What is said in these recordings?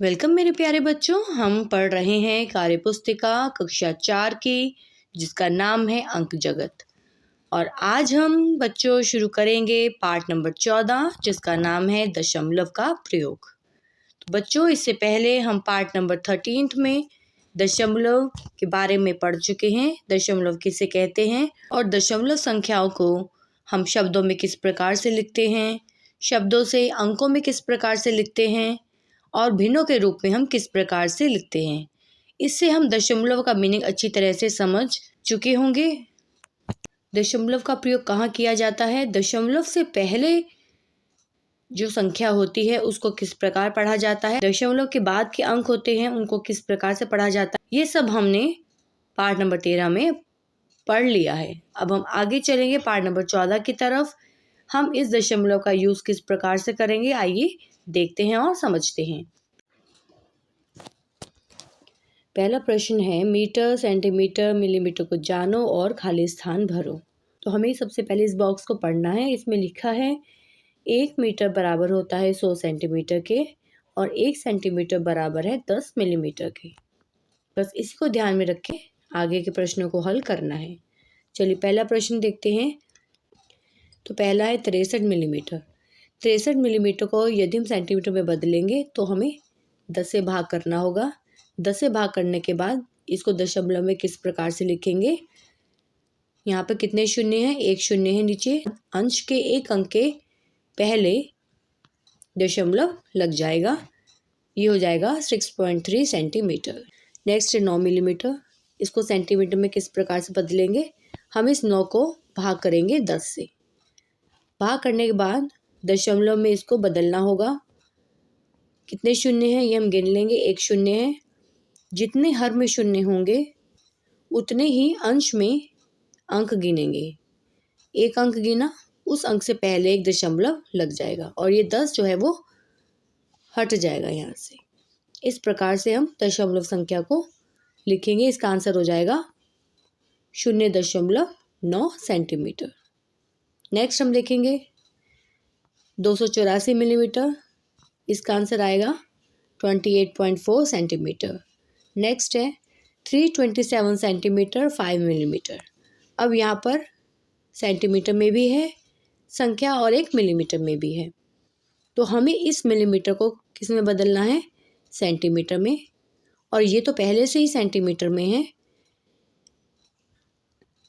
Welcome मेरे प्यारे बच्चों। हम पढ़ रहे हैं कार्य पुस्तिका कक्षा 4 की, जिसका नाम है अंक जगत। और आज हम बच्चों शुरू करेंगे पार्ट नंबर 14, जिसका नाम है दशमलव का प्रयोग। तो बच्चों, इससे पहले हम पार्ट नंबर 13 में दशमलव के बारे में पढ़ चुके हैं। दशमलव किसे कहते हैं और दशमलव संख्याओं को हम शब्दों में किस प्रकार से लिखते हैं, शब्दों से अंकों में किस प्रकार से लिखते हैं और भिन्नों के रूप में हम किस प्रकार से लिखते हैं। इससे हम दशमलव का मीनिंग अच्छी तरह से समझ चुके होंगे। दशमलव का प्रयोग कहाँ किया जाता है, दशमलव से पहले जो संख्या होती है उसको किस प्रकार पढ़ा जाता है, दशमलव के बाद के अंक होते हैं उनको किस प्रकार से पढ़ा जाता है, ये सब हमने पार्ट नंबर 13 में पढ़ लिया है। अब हम आगे चलेंगे पार्ट नंबर 14 की तरफ। हम इस दशमलव का यूज़ किस प्रकार से करेंगे, आइए देखते हैं और समझते हैं। पहला प्रश्न है, मीटर, सेंटीमीटर, मिलीमीटर को जानो और खाली स्थान भरो। तो हमें सबसे पहले इस बॉक्स को पढ़ना है। इसमें लिखा है 1 मीटर बराबर होता है 100 सेंटीमीटर के और 1 सेंटीमीटर बराबर है 10 मिलीमीटर के। बस इसी को ध्यान में रख के आगे के प्रश्नों को हल करना है। चलिए पहला प्रश्न देखते हैं। तो पहला है 63 मिलीमीटर। 63 मिलीमीटर को यदि हम सेंटीमीटर में बदलेंगे तो हमें 10 से भाग करना होगा। 10 से भाग करने के बाद इसको दशमलव में किस प्रकार से लिखेंगे, यहाँ पर कितने शून्य हैं, एक शून्य है नीचे। अंश के एक अंक के पहले दशमलव लग जाएगा, ये हो जाएगा 6.3 सेंटीमीटर। नेक्स्ट है 9 मिलीमीटर। इसको सेंटीमीटर में किस प्रकार से बदलेंगे, हम इस 9 को भाग करेंगे 10 से। भाग करने के बाद दशमलव में इसको बदलना होगा। कितने शून्य हैं ये हम गिन लेंगे, एक शून्य है। जितने हर में शून्य होंगे उतने ही अंश में अंक गिनेंगे। एक अंक गिना, उस अंक से पहले एक दशमलव लग जाएगा और ये 10 जो है वो हट जाएगा यहाँ से। इस प्रकार से हम दशमलव संख्या को लिखेंगे। इसका आंसर हो जाएगा 0.9 सेंटीमीटर। नेक्स्ट हम देखेंगे 284 मिलीमीटर। इसका आंसर आएगा 28.4 सेंटीमीटर। नेक्स्ट है 327 सेंटीमीटर 5 मिलीमीटर। अब यहाँ पर सेंटीमीटर में भी है संख्या और एक मिलीमीटर में भी है, तो हमें इस मिलीमीटर को किस में बदलना है, सेंटीमीटर में। और ये तो पहले से ही सेंटीमीटर में है।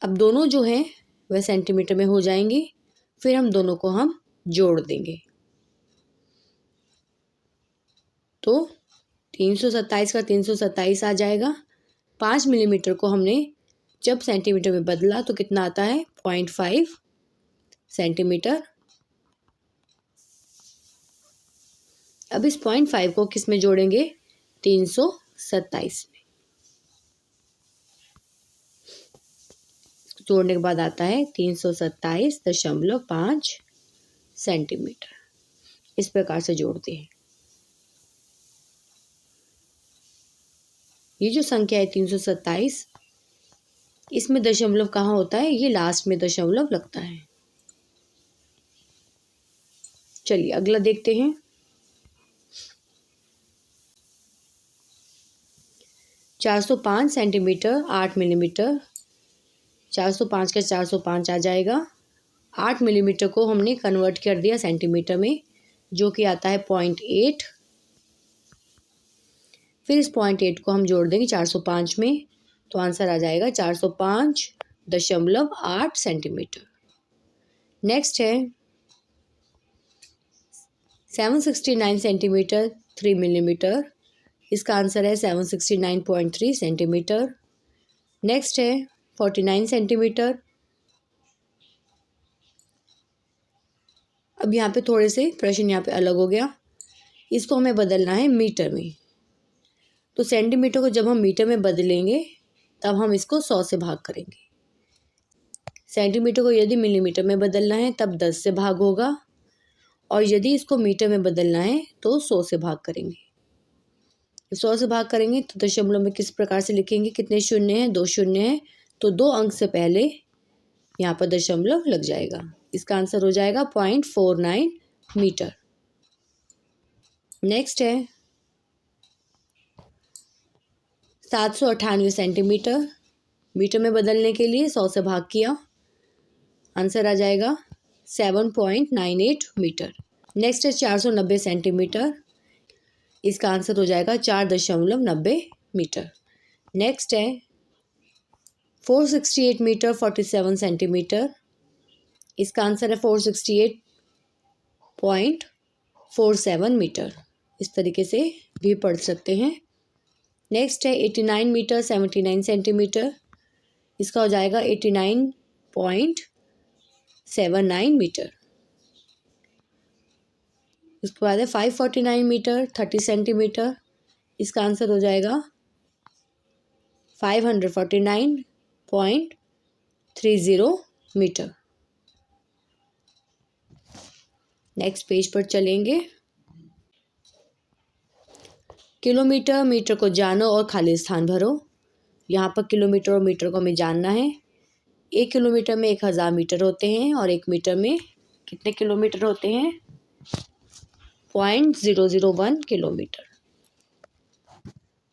अब दोनों जो हैं वह सेंटीमीटर में हो जाएंगी, फिर हम दोनों को हम जोड़ देंगे। तो 327 का 327 आ जाएगा। 5 मिलीमीटर को हमने जब सेंटीमीटर में बदला तो कितना आता है, 0.5 सेंटीमीटर। अब इस 0.5 को किस में जोड़ेंगे, 327 में। जोड़ने के बाद आता है 327.5 सेंटीमीटर। इस प्रकार से जोड़ते हैं। ये जो संख्या है 327, इसमें दशमलव कहाँ होता है, ये लास्ट में दशमलव लगता है। चलिए अगला देखते हैं। 405 सेंटीमीटर 8 मिलीमीटर। 405 का 405 आ जाएगा। 8 मिलीमीटर को हमने कन्वर्ट कर दिया सेंटीमीटर में, जो कि आता है 0.8। फिर इस 0.8 को हम जोड़ देंगे 405 में, तो आंसर आ जाएगा 405.8 सेंटीमीटर। नेक्स्ट है 769 सेंटीमीटर 3 मिलीमीटर। इसका आंसर है 769.3 सेंटीमीटर। नेक्स्ट है 49 सेंटीमीटर। अब यहाँ पे थोड़े से प्रश्न यहाँ पे अलग हो गया, इसको हमें बदलना है मीटर में। तो सेंटीमीटर को जब हम मीटर में बदलेंगे तब हम इसको 100 से भाग करेंगे। सेंटीमीटर को यदि मिलीमीटर में बदलना है तब 10 से भाग होगा, और यदि इसको मीटर में बदलना है तो 100 से भाग करेंगे। 100 से भाग करेंगे तो दशमलव में किस प्रकार से लिखेंगे, कितने शून्य हैं, 2 शून्य हैं, तो 2 अंक से पहले यहाँ पर दशमलव लग जाएगा। इसका आंसर हो जाएगा 0.49 मीटर। नेक्स्ट है 798 सेंटीमीटर। मीटर में बदलने के लिए 100 से भाग किया, आंसर आ जाएगा 7.98 मीटर। नेक्स्ट है 490 सेंटीमीटर। इसका आंसर हो जाएगा 4.90 मीटर। नेक्स्ट है 468 मीटर 47 सेंटीमीटर। इसका आंसर है 468.47 मीटर। इस तरीके से भी पढ़ सकते हैं। नेक्स्ट है 89 मीटर 79 सेंटीमीटर। इसका हो जाएगा 89.79 मीटर। उसके बाद है 549 मीटर 30 सेंटीमीटर। इसका आंसर हो जाएगा 549.30 मीटर। नेक्स्ट पेज पर चलेंगे। किलोमीटर, मीटर को जानो और खाली स्थान भरो। यहाँ पर किलोमीटर और मीटर को हमें जानना है। 1 किलोमीटर में 1000 मीटर होते हैं और 1 मीटर में कितने किलोमीटर होते हैं? 0.001 किलोमीटर।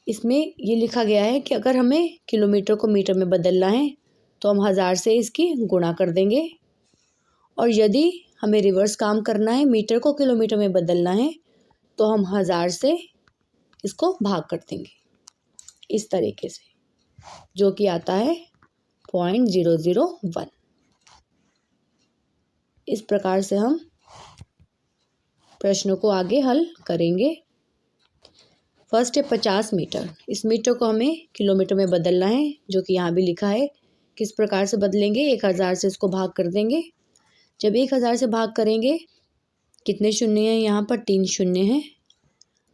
इसमें ये लिखा गया है कि अगर हमें किलोमीटर को मीटर में बदलना है तो हम 1000 से इसकी गुणा कर देंगे, और यदि हमें रिवर्स काम करना है, मीटर को किलोमीटर में बदलना है, तो हम 1000 से इसको भाग कर देंगे इस तरीके से, जो कि आता है 0.001। इस प्रकार से हम प्रश्नों को आगे हल करेंगे। फर्स्ट है 50 मीटर। इस मीटर को हमें किलोमीटर में बदलना है, जो कि यहाँ भी लिखा है। किस प्रकार से बदलेंगे? 1000 से इसको भाग कर देंगे। जब 1000 से भाग करेंगे, कितने शून्य हैं? यहाँ पर 3 शून्य हैं।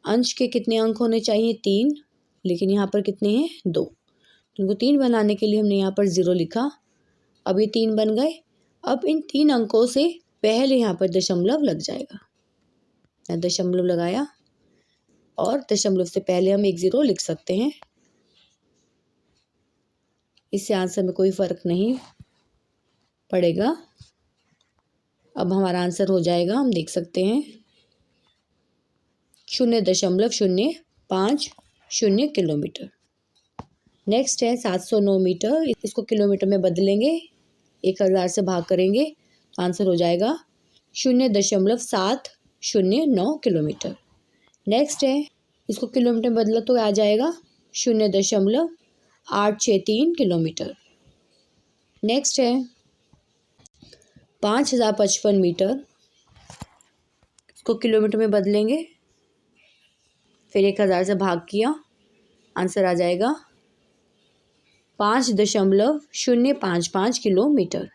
अंश के कितने अंक होने चाहिए? 3, लेकिन यहाँ पर कितने हैं? 2। उनको 3 बनाने के लिए हमने यहाँ पर 0 लिखा। अब ये 3 बन गए। अब इन 3 अंकों से पहले यहाँ पर दशमलव लग जाएगा। दशमलव लगाया और दशमलव से पहले हम 1 0 लिख सकते हैं। इससे आंसर में कोई फर्क नहीं पड़ेगा। अब हमारा आंसर हो जाएगा, हम देख सकते हैं 0.050 किलोमीटर। नेक्स्ट है 709 मीटर। इसको किलोमीटर में बदलेंगे, 1000 से भाग करेंगे तो आंसर हो जाएगा 0.709 किलोमीटर। नेक्स्ट है, इसको किलोमीटर में बदला तो आ जाएगा 0.863 किलोमीटर। नेक्स्ट है 5055 मीटर। इसको किलोमीटर में बदलेंगे, फिर 1000 से भाग किया, आंसर आ जाएगा 5.055 किलोमीटर।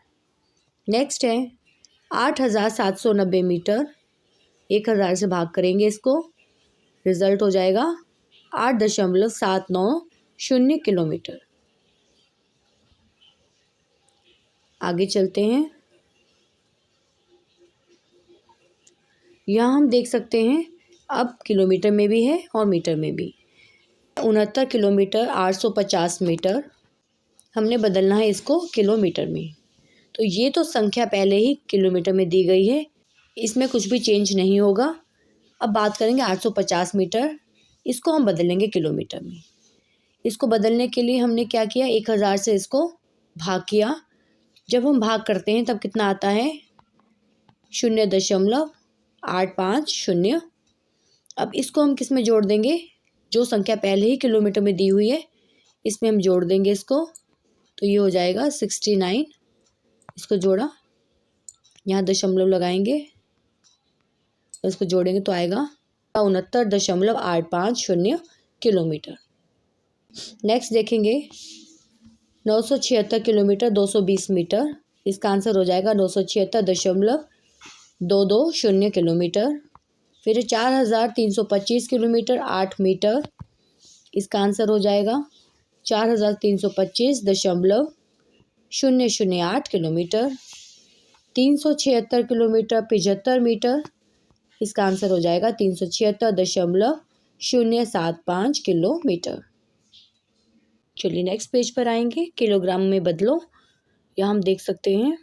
नेक्स्ट है 8790 मीटर। 1000 से भाग करेंगे इसको, रिजल्ट हो जाएगा 8.790 किलोमीटर। आगे चलते हैं। यहाँ हम देख सकते हैं अब किलोमीटर में भी है और मीटर में भी। 69 किलोमीटर 850 मीटर। हमने बदलना है इसको किलोमीटर में। तो ये तो संख्या पहले ही किलोमीटर में दी गई है, इसमें कुछ भी चेंज नहीं होगा। अब बात करेंगे 850 मीटर। इसको हम बदलेंगे किलोमीटर में। इसको बदलने के लिए हमने क्या किया? 1000 से इसको भाग किया। जब हम भाग करते हैं तब कितना आता है? 0.850। अब इसको हम किस में जोड़ देंगे? जो संख्या पहले ही किलोमीटर में दी हुई है, इसमें हम जोड़ देंगे इसको, तो ये हो जाएगा 69। इसको जोड़ा, यहाँ दशमलव लगाएंगे, इसको जोड़ेंगे तो आएगा 69.850 किलोमीटर। नेक्स्ट देखेंगे 976 किलोमीटर 220 मीटर। इसका आंसर हो जाएगा 976.220 किलोमीटर। फिर 4325 किलोमीटर 8 मीटर। इसका आंसर हो जाएगा 4325.008 किलोमीटर। 376 kilometre 75 metre. इसका आंसर हो जाएगा 376.075 किलोमीटर। चलिए नेक्स्ट पेज पर आएंगे। किलोग्राम में बदलो। यहाँ हम देख सकते हैं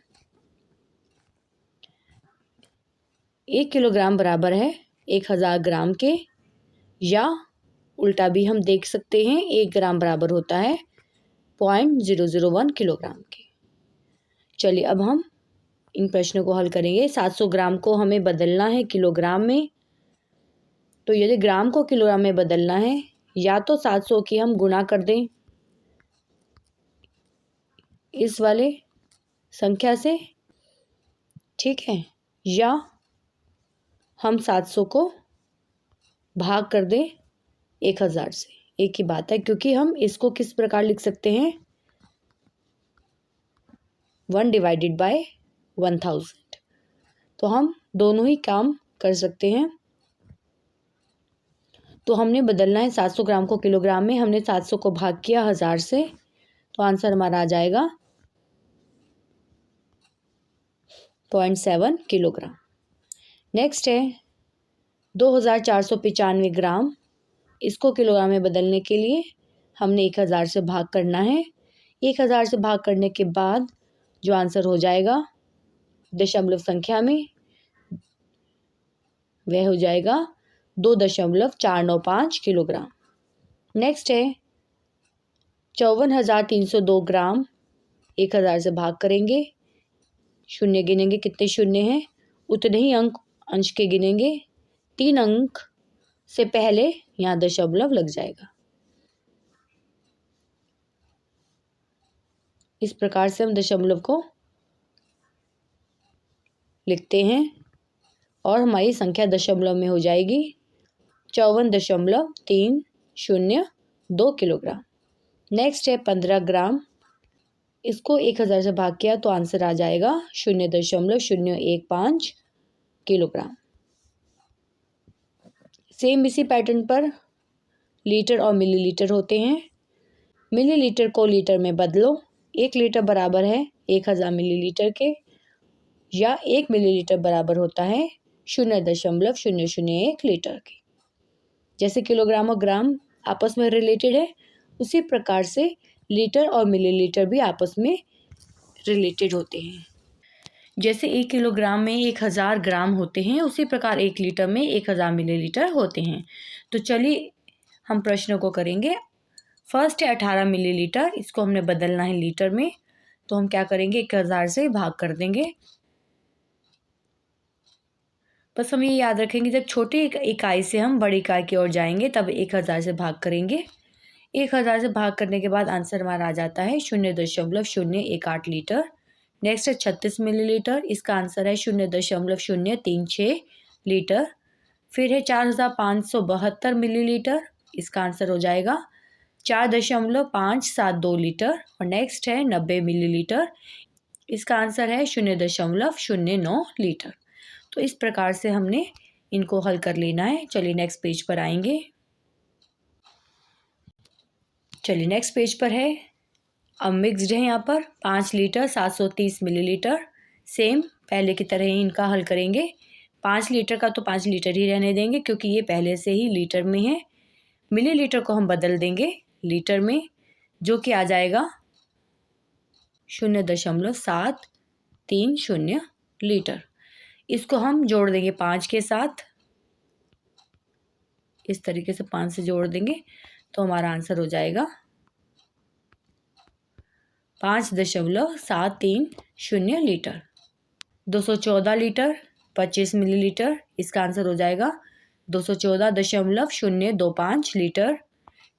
1 किलोग्राम बराबर है 1000 ग्राम के, या उल्टा भी हम देख सकते हैं। 1 ग्राम बराबर होता है 0.001 किलोग्राम के। चलिए अब हम इन प्रश्नों को हल करेंगे। 700 ग्राम को हमें बदलना है किलोग्राम में। तो यदि ग्राम को किलोग्राम में बदलना है, या तो 700 की हम गुणा कर दें इस वाले संख्या से, ठीक है, या हम 700 को भाग कर दें 1000 से। एक ही बात है, क्योंकि हम इसको किस प्रकार लिख सकते हैं, 1/1000। तो हम दोनों ही काम कर सकते हैं। तो हमने बदलना है 700 ग्राम को किलोग्राम में। हमने 700 को भाग किया 1000 से, तो आंसर हमारा आ जाएगा 0.7 किलोग्राम। नेक्स्ट है 2495 ग्राम। इसको किलोग्राम में बदलने के लिए हमने 1000 से भाग करना है। 1000 से भाग करने के बाद जो आंसर हो जाएगा दशमलव संख्या में, वह हो जाएगा 2.495 किलोग्राम। नेक्स्ट है 54,302 ग्राम। 1000 से भाग करेंगे, शून्य गिनेंगे, कितने शून्य हैं उतने ही अंक अंश के गिनेंगे। 3 अंक से पहले यहाँ दशमलव लग जाएगा। इस प्रकार से हम दशमलव को लिखते हैं और हमारी संख्या दशमलव में हो जाएगी 54.302 किलोग्राम। नेक्स्ट है 15 ग्राम। इसको 1000 से भाग किया तो आंसर आ जाएगा 0.015 किलोग्राम। सेम इसी पैटर्न पर लीटर और मिलीलीटर होते हैं। मिलीलीटर को लीटर में बदलो। 1 लीटर बराबर है 1000 मिलीलीटर के, या 1 मिलीलीटर बराबर होता है 0.001 लीटर के। जैसे किलोग्राम और ग्राम आपस में रिलेटेड है, उसी प्रकार से लीटर और मिलीलीटर भी आपस में रिलेटेड होते हैं। जैसे 1 किलोग्राम में 1000 ग्राम होते हैं, उसी प्रकार 1 लीटर में 1000 मिलीलीटर होते हैं। तो चलिए हम प्रश्नों को करेंगे। फर्स्ट है 18 मिलीलीटर। इसको हमने बदलना है लीटर में। तो हम क्या करेंगे, 1000 से भाग कर देंगे। बस हम ये याद रखेंगे, जब छोटी इकाई से हम बड़ी इकाई की ओर जाएंगे तब 1000 से भाग करेंगे। 1000 से भाग करने के बाद आंसर हमारा आ जाता है 0.018 लीटर। नेक्स्ट है 36 मिलीलीटर। इसका आंसर है 0.036 लीटर। फिर है 4572 मिलीलीटर। इसका आंसर हो जाएगा 4.572 लीटर। और नेक्स्ट है 90 मिलीलीटर। इसका आंसर है 0.09 लीटर। तो इस प्रकार से हमने इनको हल कर लेना है। चलिए नेक्स्ट पेज पर आएंगे। चलिए नेक्स्ट पेज पर है, अब मिक्स्ड है यहाँ पर 5 लीटर 730 मिलीलीटर। सेम पहले की तरह ही इनका हल करेंगे। 5 लीटर का तो 5 लीटर ही रहने देंगे, क्योंकि ये पहले से ही लीटर में है। मिलीलीटर को हम बदल देंगे लीटर में, जो कि आ जाएगा 0.730 लीटर। इसको हम जोड़ देंगे 5 के साथ। इस तरीके से 5 से जोड़ देंगे तो हमारा आंसर हो जाएगा 5.730 लीटर। 214 litre 25 millilitre. इसका आंसर हो जाएगा 214.025 लीटर।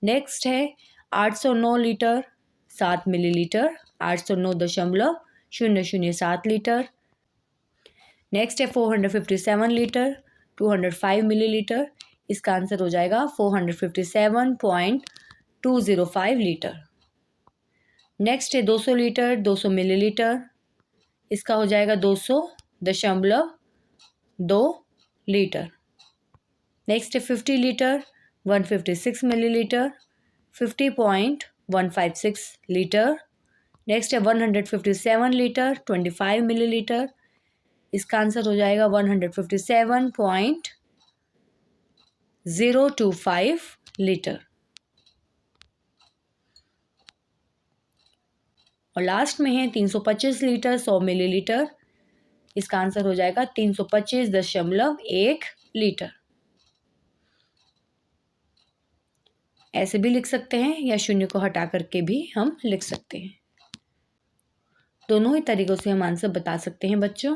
नेक्स्ट है 809 लीटर 7 मिलीलीटर। 809.007 लीटर। नेक्स्ट है 457 लीटर 205 मिलीलीटर। इसका आंसर हो जाएगा 457.205 लीटर। नेक्स्ट है 200 लीटर 200 मिलीलीटर। इसका हो जाएगा 200.2 लीटर। नेक्स्ट है 50 लीटर 156 मिलीलीटर। 50.156 लीटर। नेक्स्ट है 157 लीटर 25 मिलीलीटर। इसका आंसर हो जाएगा 157.025 लीटर। और लास्ट में है 325 लीटर 100 मिलीलीटर। इसका आंसर हो जाएगा 325.1 लीटर। ऐसे भी लिख सकते हैं या शून्य को हटा करके भी हम लिख सकते हैं। दोनों ही तरीकों से हम आंसर बता सकते हैं बच्चों।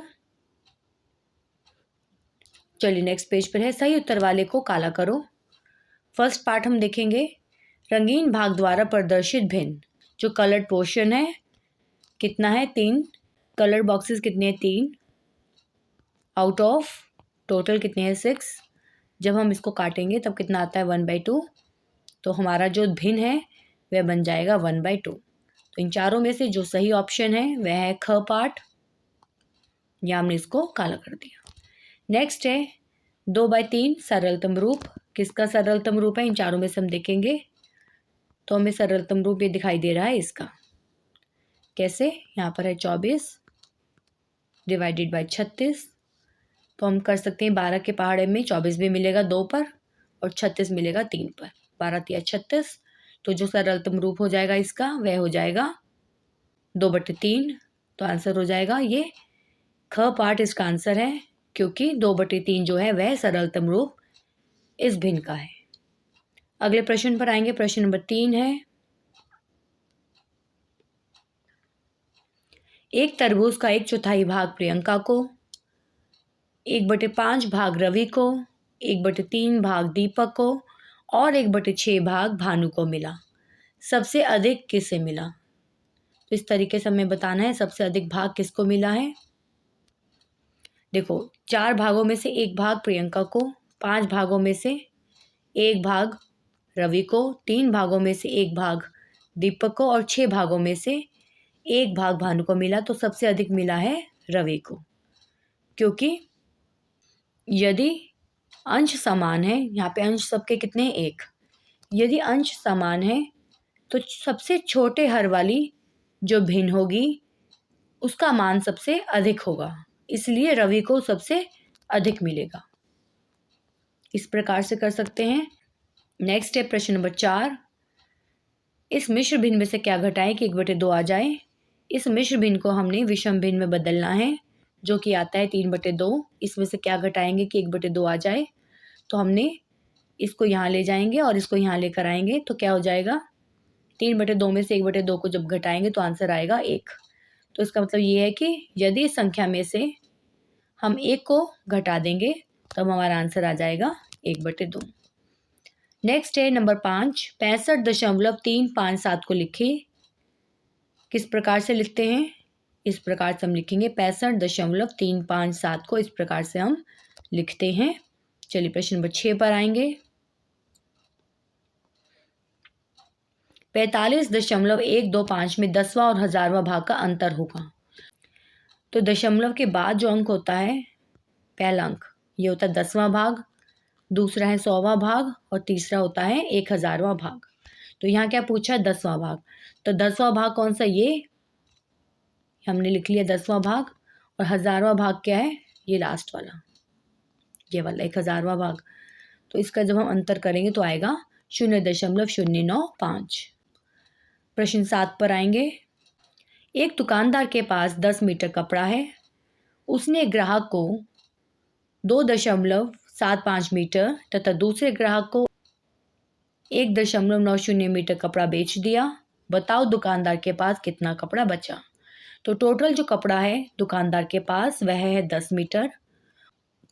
चलिए नेक्स्ट पेज पर है, सही उत्तर वाले को काला करो। फर्स्ट पार्ट हम देखेंगे, रंगीन भाग द्वारा प्रदर्शित भिन्न। जो कलर्ड पोर्शन है कितना है 3, कलर बॉक्सेस कितने हैं 3, आउट ऑफ टोटल कितने हैं 6। जब हम इसको काटेंगे तब कितना आता है 1/2। तो हमारा जो भिन्न है वह बन जाएगा 1/2। तो इन चारों में से जो सही ऑप्शन है वह है ख पार्ट, या हमने इसको काला कर दिया। नेक्स्ट है 2/3 सरलतम रूप। किसका सरलतम रूप है, इन चारों में से हम देखेंगे तो हमें सरलतम रूप ये दिखाई दे रहा है इसका। कैसे, यहाँ पर है 24 डिवाइडेड बाय 36। तो हम कर सकते हैं 12 के पहाड़े में 24 भी मिलेगा 2 पर और 36 मिलेगा 3 पर, 12 या 36। तो जो सरलतम रूप हो जाएगा इसका वह हो जाएगा 2/3। तो आंसर हो जाएगा ये ख पार्ट इसका आंसर है, क्योंकि 2/3 जो है वह सरलतम रूप इस भिन्न का है। अगले प्रश्न पर आएंगे, प्रश्न नंबर 3 है, एक तरबूज का 1/4 भाग प्रियंका को, 1/5 भाग रवि को, 1/3 भाग दीपक को और 1/6 भाग भानु को मिला। सबसे अधिक किसे मिला। तो इस तरीके से हमें बताना है सबसे अधिक भाग किसको मिला है। देखो 4 भागों में से 1 भाग प्रियंका को, 5 भागों में से 1 भाग रवि को, 3 भागों में से 1 भाग दीपक को और 6 भागों में से 1 भाग भानु को मिला। तो सबसे अधिक मिला है रवि को, क्योंकि यदि अंश समान है, यहाँ पे अंश सबके कितने हैं 1, यदि अंश समान है तो सबसे छोटे हर वाली जो भिन्न होगी उसका मान सबसे अधिक होगा, इसलिए रवि को सबसे अधिक मिलेगा। इस प्रकार से कर सकते हैं। नेक्स्ट है प्रश्न नंबर 4, इस मिश्र भिन्न में से क्या घटाएं कि 1/2 आ जाए। इस मिश्र भिन्न को हमने विषम भिन्न में बदलना है, जो कि आता है 3/2। इसमें से क्या घटाएंगे कि 1/2 आ जाए। तो हमने इसको यहाँ ले जाएंगे और इसको यहाँ लेकर आएंगे, तो क्या हो जाएगा 3/2 में से 1/2 को जब घटाएंगे तो आंसर आएगा 1। तो इसका मतलब ये है कि यदि इस संख्या में से हम 1 को घटा देंगे तब हमारा आंसर आ जाएगा 1/2। नेक्स्ट है नंबर 5, 65.357 को लिखिए। किस प्रकार से लिखते हैं, इस प्रकार से हम लिखेंगे 65.357 को इस प्रकार से हम लिखते हैं। चलिए प्रश्न नंबर 6 पर आएंगे, 45.125 में 10वां और 1000वां भाग का अंतर होगा। तो दशमलव के बाद जो अंक होता है, पहला अंक ये होता है 10वां भाग, दूसरा है 100वां भाग और तीसरा होता है 1000वां भाग। तो यहाँ क्या पूछा है 10वां भाग। तो 10वां भाग कौन सा, ये हमने लिख लिया 10वां भाग, और 1000वां भाग क्या है, ये लास्ट वाला, ये वाला 1000वां भाग। तो इसका जब हम अंतर करेंगे तो आएगा 0.095। प्रश्न 7 पर आएंगे, एक दुकानदार के पास 10 मीटर कपड़ा है। उसने ग्राहक को 2.75 मीटर तथा दूसरे ग्राहक को 1.90 मीटर कपड़ा बेच दिया। बताओ दुकानदार के पास कितना कपड़ा बचा। तो टोटल जो कपड़ा है दुकानदार के पास वह है 10 मीटर,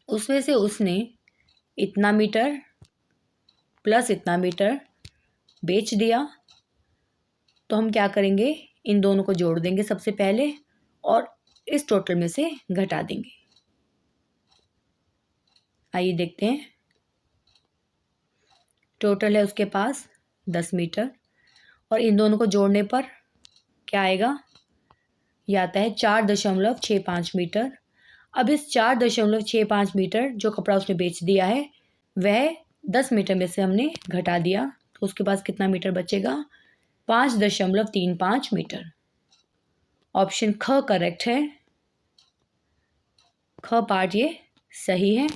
उसमें से उसने इतना मीटर प्लस इतना मीटर बेच दिया। तो हम क्या करेंगे, इन दोनों को जोड़ देंगे सबसे पहले और इस टोटल में से घटा देंगे। आइए देखते हैं, टोटल है उसके पास 10 मीटर और इन दोनों को जोड़ने पर क्या आएगा, यह आता है 4.65 मीटर। अब इस 4.65 मीटर जो कपड़ा उसने बेच दिया है वह 10 मीटर में से हमने घटा दिया, तो उसके पास कितना मीटर बचेगा, 5.35 मीटर। ऑप्शन ख करेक्ट है, ख पार्ट ये सही है।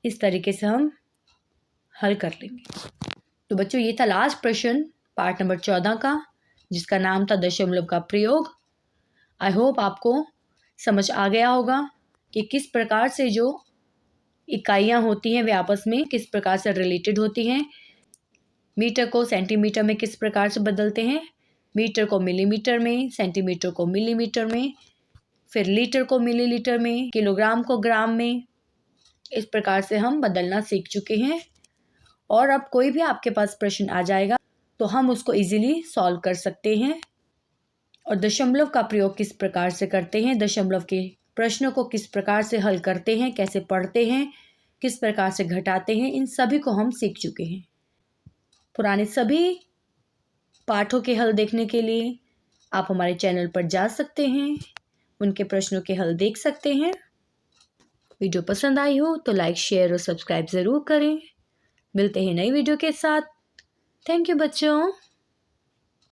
इस तरीके से हम हल कर लेंगे। तो बच्चों ये था लास्ट प्रश्न पार्ट नंबर 14 का, जिसका नाम था दशमलव का प्रयोग। आई होप आपको समझ आ गया होगा कि किस प्रकार से जो इकाइयाँ होती हैं वे आपस में किस प्रकार से रिलेटेड होती हैं। मीटर को सेंटीमीटर में किस प्रकार से बदलते हैं? मीटर को मिलीमीटर में, सेंटीमीटर को मिलीमीटर में, फिर लीटर को मिलीलीटर में, किलोग्राम को ग्राम में। इस प्रकार से हम बदलना सीख चुके हैं और अब कोई भी आपके पास प्रश्न आ जाएगा तो हम उसको इजीली सॉल्व कर सकते हैं। और दशमलव का प्रयोग किस प्रकार से करते हैं, दशमलव के प्रश्नों को किस प्रकार से हल करते हैं, कैसे पढ़ते हैं, किस प्रकार से घटाते हैं, इन सभी को हम सीख चुके हैं। पुराने सभी पाठों के हल देखने के लिए आप हमारे चैनल पर जा सकते हैं, उनके प्रश्नों के हल देख सकते हैं। वीडियो पसंद आई हो तो लाइक, शेयर और सब्सक्राइब ज़रूर करें। मिलते हैं नई वीडियो के साथ। थैंक यू बच्चों।